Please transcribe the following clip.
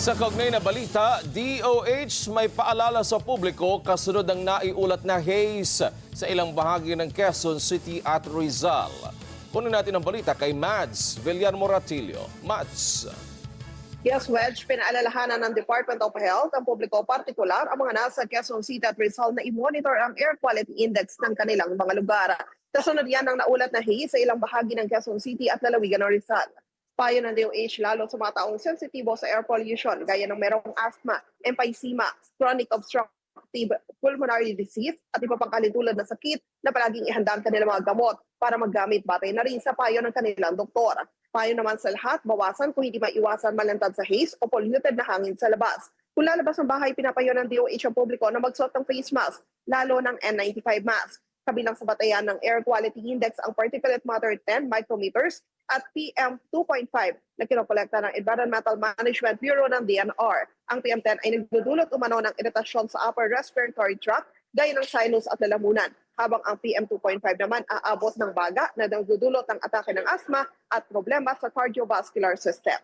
Sa kaugnay na balita, DOH may paalala sa publiko kasunod ng naiulat na haze sa ilang bahagi ng Quezon City at Rizal. Kunin natin ang balita kay Mads Villar-Moratillo. Mads. Yes, Wedge, pinaalalahanan ng Department of Health ang publiko, partikular ang mga nasa Quezon City at Rizal na i-monitor ang air quality index ng kanilang mga lugar. Kasunod yan ng naulat na haze sa ilang bahagi ng Quezon City at lalawigan ng Rizal. Payo ng DOH lalo sa mga taong sensitibo sa air pollution gaya ng merong asthma, emphysema, chronic obstructive pulmonary disease at iba pang kalintulad na sakit na palaging ihanda ang kanilang mga gamot para maggamit batay na rin sa payo ng kanilang doktor. Payo naman sa lahat, bawasan kung hindi maiwasan malantad sa haze o polluted na hangin sa labas. Kung lalabas ng bahay, pinapayo ng DOH ang publiko na magsuot ng face mask, lalo ng N95 mask. Kabilang sa batayan ng air quality index ang particulate matter 10 micrometers at PM 2.5 na kinokolekta ng Environmental Management Bureau ng DNR. Ang PM10 ay nagdudulot umano ng iritasyon sa upper respiratory tract gaya ng sinus at lalamunan, habang ang PM 2.5 naman aabot ng baga na nagdudulot ng atake ng asthma at problema sa cardiovascular system.